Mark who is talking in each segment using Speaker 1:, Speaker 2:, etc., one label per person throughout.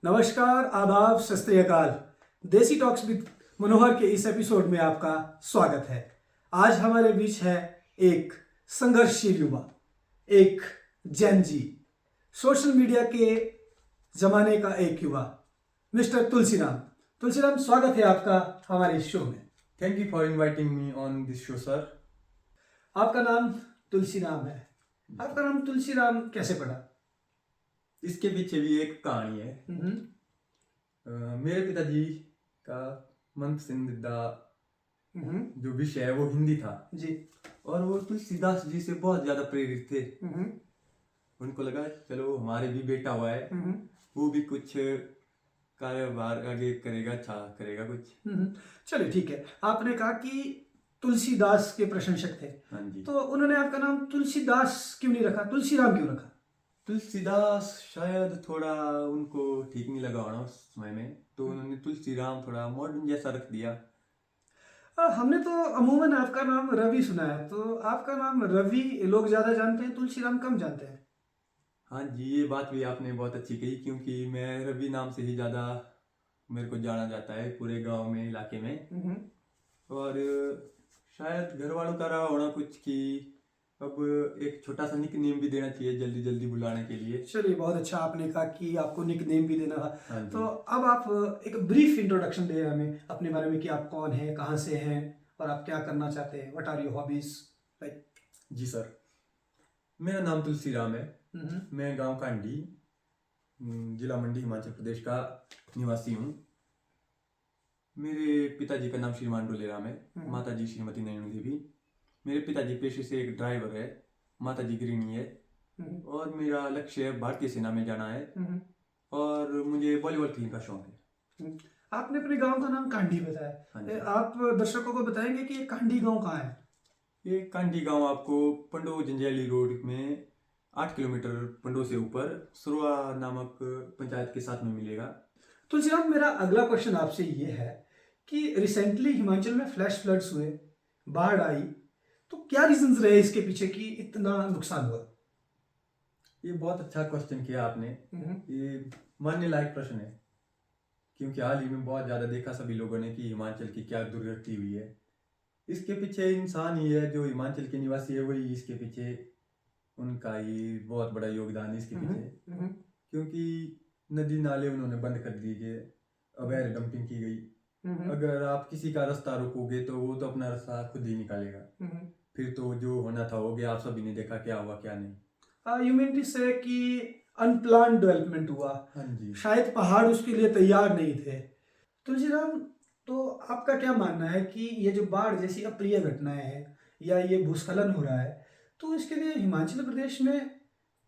Speaker 1: नमस्कार, आदाब, सत श्री अकाल। देसी टॉक्स विद मनोहर के इस एपिसोड में आपका स्वागत है। आज हमारे बीच है एक संघर्षशील युवा, एक जेन जी, सोशल मीडिया के जमाने का एक युवा, मिस्टर तुलसीराम। तुलसीराम, स्वागत है आपका हमारे इस शो में।
Speaker 2: Thank you for inviting me on this show, sir.
Speaker 1: आपका नाम तुलसीराम है। आपका नाम तुलसीराम कैसे पड़ा?
Speaker 2: इसके पीछे भी एक कहानी है। मेरे पिताजी का मन पसंदीदा जो विषय है वो हिंदी था
Speaker 1: जी।
Speaker 2: और वो तुलसीदास जी से बहुत ज्यादा प्रेरित थे। उनको लगा चलो हमारे भी बेटा हुआ है, वो भी कुछ कारोबार आगे करेगा, अच्छा करेगा कुछ।
Speaker 1: चलिए ठीक है। आपने कहा कि तुलसीदास के प्रशंसक थे।
Speaker 2: हाँ जी।
Speaker 1: तो उन्होंने आपका नाम तुलसीदास क्यों नहीं रखा, तुलसीराम क्यों रखा?
Speaker 2: तुलसीदास शायद थोड़ा उनको ठीक नहीं लगा होना उस समय में, तो उन्होंने तुलसीराम थोड़ा मॉडर्न जैसा रख दिया।
Speaker 1: हमने तो अमूमन आपका नाम रवि सुना है, तो आपका नाम रवि लोग ज्यादा जानते हैं, तुलसीराम कम जानते हैं।
Speaker 2: हाँ जी, ये बात भी आपने बहुत अच्छी कही, क्योंकि मैं रवि नाम से ही ज़्यादा मेरे को जाना जाता है पूरे गांव में, इलाके में। और शायद घर वालों का रहा होना कुछ कि अब एक छोटा सा निक नेम भी देना चाहिए जल्दी जल्दी बुलाने के लिए।
Speaker 1: चलिए, बहुत अच्छा आपने कहा कि आपको निक नेम भी देना था।
Speaker 2: हाँ जी।
Speaker 1: तो अब आप एक ब्रीफ इंट्रोडक्शन दें हमें अपने बारे में कि आप कौन हैं, कहाँ से हैं और आप क्या करना चाहते हैं। What are your hobbies like?
Speaker 2: जी सर, मेरा नाम तुलसीराम है। मैं गांव कांडी, जिला मंडी, हिमाचल प्रदेश का निवासी हूँ। मेरे पिताजी का नाम श्रीमान डोलेराम है, माता जी श्रीमती नयन देवी। मेरे पिताजी पेशे से एक ड्राइवर है, माता जी गृहिणी है। और मेरा लक्ष्य है भारतीय सेना में जाना है और मुझे वॉलीबॉल खेलने का शौक है।
Speaker 1: आपने अपने गांव का नाम कांडी बताया।
Speaker 2: हाँ जी।
Speaker 1: आप दर्शकों को बताएंगे कि ये कांडी गांव कहाँ है?
Speaker 2: ये कांडी गांव आपको पंडो जंजैली रोड में 8 किलोमीटर पंडो से ऊपर सुरवा नामक पंचायत के साथ में मिलेगा।
Speaker 1: तुलसीराम, मेरा अगला क्वेश्चन आपसे ये है कि रिसेंटली हिमाचल में फ्लैश फ्लड्स हुए, बाढ़ आई, तो क्या रीजंस रहे इसके पीछे कि इतना नुकसान हुआ?
Speaker 2: ये बहुत अच्छा क्वेश्चन किया आपने। ये मानने लायक प्रश्न है, क्योंकि हाल ही में बहुत ज्यादा देखा सभी लोगों ने कि हिमाचल की क्या दुर्गति हुई है। इसके पीछे इंसान ही है, जो हिमाचल के निवासी है वही इसके पीछे, उनका ही बहुत बड़ा योगदान है इसके पीछे। क्योंकि नदी नाले उन्होंने बंद कर दिए, अवैध डंपिंग की गई। अगर आप किसी का रास्ता रोकोगे तो वो तो अपना रास्ता खुद ही निकालेगा। फिर तो जो होना था हो गया, आप सभी ने देखा क्या हुआ क्या नहीं।
Speaker 1: यू मीन टू से कि अनप्लान डेवलपमेंट हुआ।
Speaker 2: हाँ जी।
Speaker 1: शायद पहाड़ उसके लिए तैयार नहीं थे। तुलसीराम, तो आपका क्या मानना है कि ये जो बाढ़ जैसी अप्रिय घटनाएं हैं या ये भूस्खलन हो रहा है, तो इसके लिए हिमाचल प्रदेश में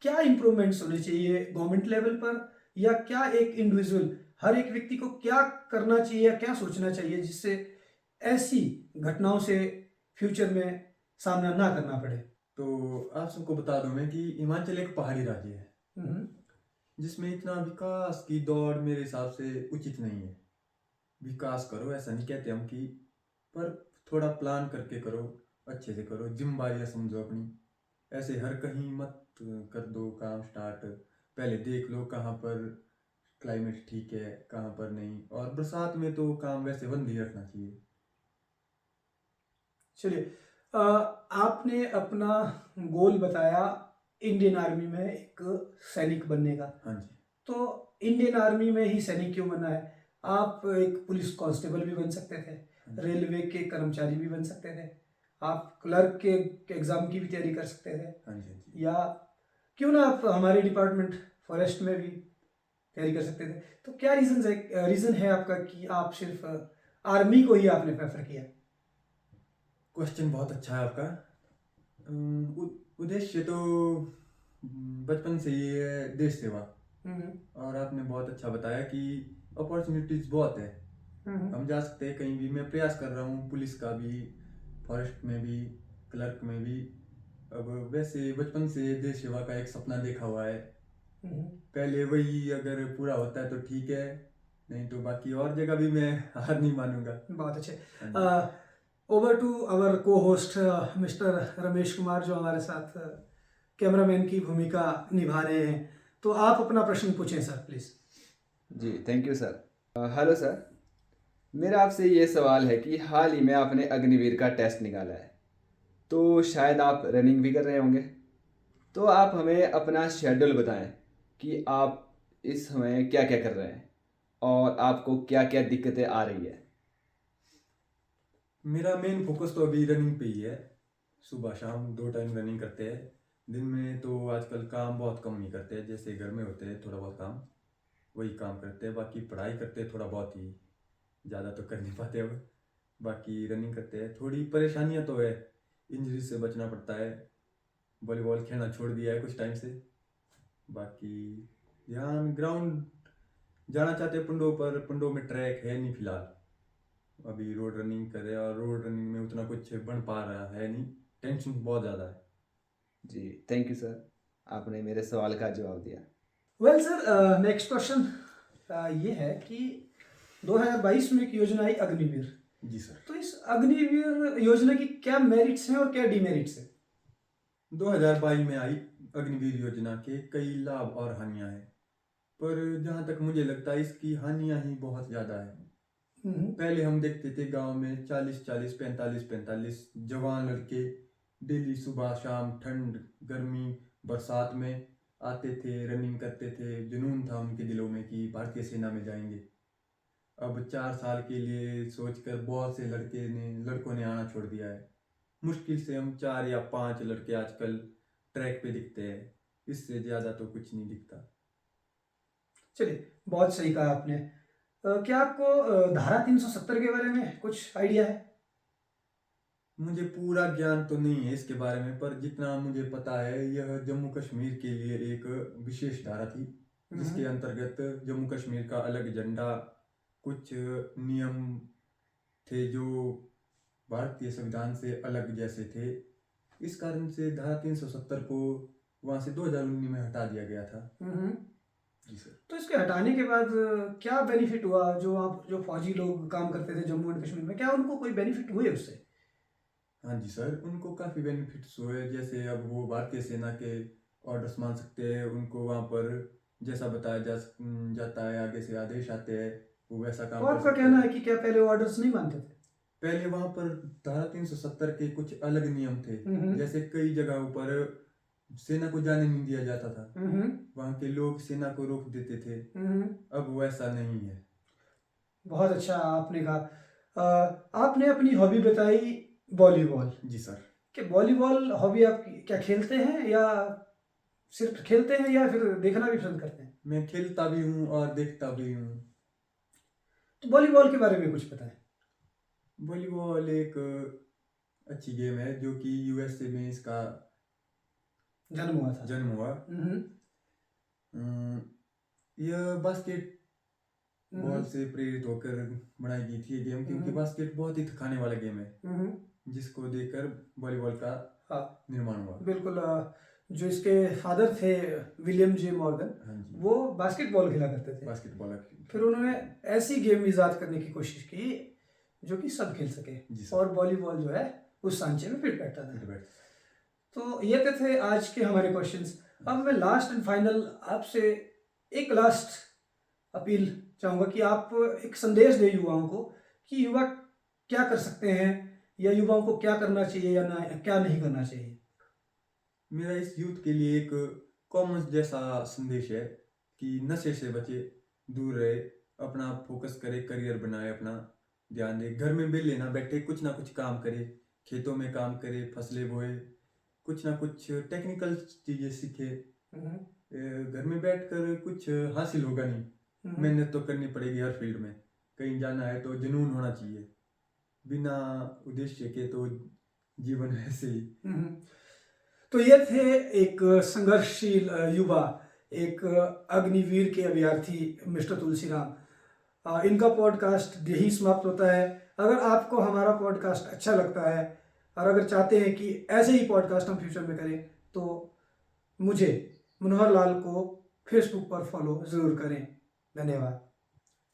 Speaker 1: क्या इंप्रूवमेंट्स होने चाहिए गवर्नमेंट लेवल पर, या क्या एक इंडिविजुअल, हर एक व्यक्ति को क्या करना चाहिए या क्या सोचना चाहिए जिससे ऐसी घटनाओं से फ्यूचर में सामना ना करना पड़े?
Speaker 2: तो आप सबको बता दूं मैं कि हिमाचल एक पहाड़ी राज्य है, जिसमें इतना विकास की दौड़ मेरे हिसाब से उचित नहीं है। विकास करो, ऐसा नहीं कहते हम कि, पर थोड़ा प्लान करके करो, अच्छे से करो, जिम्मेदारियां समझो अपनी। ऐसे हर कहीं मत कर दो काम स्टार्ट। पहले देख लो कहाँ पर क्लाइमेट ठीक है, कहाँ पर नहीं। और बरसात में तो काम वैसे बंद ही रखना चाहिए।
Speaker 1: चलिए, आपने अपना गोल बताया इंडियन आर्मी में एक सैनिक बनने का।
Speaker 2: हाँ जी।
Speaker 1: तो इंडियन आर्मी में ही सैनिक क्यों बनना है? आप एक पुलिस कांस्टेबल भी बन सकते थे, रेलवे के कर्मचारी भी बन सकते थे, आप क्लर्क के एग्जाम की भी तैयारी कर सकते थे।
Speaker 2: हाँ जी।
Speaker 1: या क्यों ना आप हमारे डिपार्टमेंट फॉरेस्ट में भी तैयारी कर सकते थे। तो क्या रीज़न है आपका कि आप सिर्फ आर्मी को ही आपने प्रेफर किया?
Speaker 2: क्वेश्चन बहुत अच्छा है आपका। उद्देश्य तो बचपन से ही है देश सेवा। और आपने बहुत अच्छा बताया कि अपॉर्चुनिटीज बहुत है, हम जा सकते हैं कहीं भी। मैं प्रयास कर रहा हूँ पुलिस का भी, फॉरेस्ट में भी, क्लर्क में भी। अब वैसे बचपन से देश सेवा का एक सपना देखा हुआ है। पहले वही अगर पूरा होता है तो ठीक है, नहीं तो बाकी और जगह भी मैं हार नहीं मानूंगा।
Speaker 1: बहुत अच्छे। ओवर टू आवर को होस्ट मिस्टर रमेश कुमार, जो हमारे साथ कैमरामैन की भूमिका निभा रहे हैं। तो आप अपना प्रश्न पूछें सर, प्लीज।
Speaker 3: जी thank you sir. Hello sir, मेरा आपसे ये सवाल है कि हाल ही में आपने अग्निवीर का टेस्ट निकाला है, तो शायद आप रनिंग भी कर रहे होंगे। तो आप हमें अपना शेड्यूल बताएं कि आप इस समय क्या क्या कर रहे हैं और आपको क्या क्या दिक्कतें आ रही है।
Speaker 2: मेरा मेन फोकस तो अभी रनिंग पे ही है। सुबह शाम 2 टाइम रनिंग करते हैं। दिन में तो आजकल काम बहुत कम ही करते हैं, जैसे घर में होते हैं थोड़ा बहुत काम, वही काम करते हैं। बाकी पढ़ाई करते हैं थोड़ा बहुत ही, ज़्यादा तो कर नहीं पाते अब। बाकी रनिंग करते हैं। थोड़ी परेशानियां तो है, इंजरी से बचना पड़ता है। वॉलीबॉल खेलना छोड़ दिया है कुछ टाइम से। बाकी ध्यान ग्राउंड जाना चाहते हैं पुंडो, पर पुंडो में ट्रैक है नहीं फिलहाल। अभी रोड रनिंग कर रहे हैं और रोड रनिंग में उतना कुछ बन पा रहा है नहीं, टेंशन बहुत ज़्यादा है।
Speaker 3: जी थैंक यू सर, आपने मेरे सवाल का जवाब दिया।
Speaker 1: वेल सर, नेक्स्ट क्वेश्चन ये है कि 2022 में एक योजना आई अग्निवीर।
Speaker 2: जी सर।
Speaker 1: तो इस अग्निवीर योजना की क्या मेरिट्स हैं और क्या डिमेरिट्स हैं?
Speaker 2: 2022 में आई अग्निवीर योजना के कई लाभ और हानियां हैं, पर जहाँ तक मुझे लगता है इसकी हानियां ही बहुत ज़्यादा है। पहले हम देखते थे गांव में 40-40, 45-45 जवान लड़के डेली सुबह शाम, ठंड गर्मी बरसात में आते थे, रनिंग करते थे। जुनून था उनके दिलों में कि भारतीय सेना में जाएंगे। अब 4 साल के लिए सोचकर बहुत से लड़कों ने आना छोड़ दिया है। मुश्किल से हम 4 या 5 लड़के आजकल ट्रैक पे दिखते हैं, इससे ज़्यादा तो कुछ नहीं दिखता।
Speaker 1: चलिए, बहुत सही कहा आपने। क्या आपको धारा 370 के बारे में कुछ आइडिया है?
Speaker 2: मुझे पूरा ज्ञान तो नहीं है इसके बारे में, पर जितना मुझे पता है यह जम्मू कश्मीर के लिए एक विशेष धारा थी, जिसके अंतर्गत जम्मू कश्मीर का अलग झंडा, कुछ नियम थे जो भारतीय संविधान से अलग जैसे थे। इस कारण से धारा 370 को वहाँ से 2019 में हटा दिया गया था। जी सर।
Speaker 1: तो इसके हटाने के बाद क्या बेनिफिट हुआ? जो फौजी लोग काम करते थे जम्मू एंड कश्मीर में, क्या उनको कोई बेनिफिट हुए उससे?
Speaker 2: हाँ जी सर, उनको काफ़ी बेनिफिट्स हुए। जैसे अब वो भारतीय सेना के ऑर्डर्स मान सकते हैं, उनको वहाँ पर जैसा बताया जाता है, आगे से आदेश आते हैं, वो वैसा
Speaker 1: तो
Speaker 2: काम कर
Speaker 1: आपका
Speaker 2: सकते
Speaker 1: कहना
Speaker 2: हैं।
Speaker 1: है कि क्या पहले ऑर्डर्स नहीं मानते थे?
Speaker 2: पहले वहाँ पर धारा 370 के कुछ अलग नियम थे।
Speaker 1: हम्म।
Speaker 2: जैसे कई जगहों पर सेना को जाने नहीं दिया जाता था,
Speaker 1: हम्म।
Speaker 2: वहाँ के लोग सेना को रोक देते थे। अब वैसा नहीं है।
Speaker 1: बहुत अच्छा आपने कहा। आपने अपनी हॉबी बताई वॉलीबॉल।
Speaker 2: जी सर।
Speaker 1: कि वॉलीबॉल हॉबी आप क्या खेलते हैं, या सिर्फ खेलते हैं, या फिर देखना भी पसंद करते हैं?
Speaker 2: मैं खेलता भी हूँ और देखता भी हूँ।
Speaker 1: तो वॉलीबॉल के बारे में कुछ बताएं।
Speaker 2: वॉलीबॉल एक अच्छी गेम है जो कि यूएसए में इसका
Speaker 1: जन्म हुआ था।
Speaker 2: जन्म हुआ। यह बास्केटबॉल से प्रेरित होकर बनाई गई थी ये गेम, क्योंकि बास्केट बहुत ही थकाने वाला गेम है, जिसको देखकर वॉलीबॉल का
Speaker 1: हाँ
Speaker 2: निर्माण हुआ।
Speaker 1: बिल्कुल। जो इसके फादर थे विलियम जे मॉर्गन,
Speaker 2: हाँ जी,
Speaker 1: वो बास्केटबॉल खेला करते थे।
Speaker 2: बास्केटबॉल।
Speaker 1: फिर उन्होंने ऐसी गेम इजाद करने की कोशिश की जो कि सब खेल सके,
Speaker 2: जी सर।
Speaker 1: और वॉलीबॉल जो है उस सांचे में फिट बैठता था।
Speaker 2: फिट
Speaker 1: तो ये थे आज के हमारे क्वेश्चंस। अब मैं लास्ट एंड फाइनल आपसे एक लास्ट अपील चाहूँगा कि आप एक संदेश दें युवाओं को कि युवा क्या कर सकते हैं, या युवाओं को क्या करना चाहिए या ना क्या नहीं करना चाहिए।
Speaker 2: मेरा इस यूथ के लिए एक कॉमन जैसा संदेश है कि नशे से बचे, दूर रहे, अपना फोकस करे, करियर बनाए, अपना ध्यान दे, घर में बेले ना बैठे, कुछ ना कुछ काम करे, खेतों में काम करे, फसलें बोए, कुछ ना कुछ टेक्निकल चीज़ें सीखे। घर में बैठकर कुछ हासिल होगा नहीं, मेहनत तो करनी पड़ेगी हर फील्ड में। कहीं जाना है तो जुनून होना चाहिए, बिना उद्देश्य के तो जीवन ऐसे ही।
Speaker 1: तो ये थे एक संघर्षशील युवा, एक अग्निवीर के अभ्यर्थी मिस्टर तुलसीराम। इनका पॉडकास्ट यही समाप्त होता है। अगर आपको हमारा पॉडकास्ट अच्छा लगता है और अगर चाहते हैं कि ऐसे ही पॉडकास्ट हम फ्यूचर में करें, तो मुझे मनोहर लाल को फेसबुक पर फॉलो ज़रूर करें। धन्यवाद।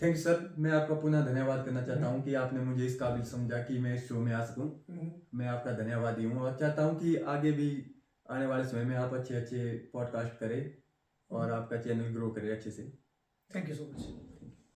Speaker 2: Thank you sir. मैं आपका पुनः धन्यवाद करना चाहता हूँ कि आपने मुझे इस काबिल समझा कि मैं इस शो में आ सकूँ। मैं आपका धन्यवादी हूँ और चाहता हूँ कि आगे भी आने वाले समय में आप अच्छे अच्छे पॉडकास्ट करें और आपका चैनल ग्रो करे अच्छे से।
Speaker 1: Thank you so much.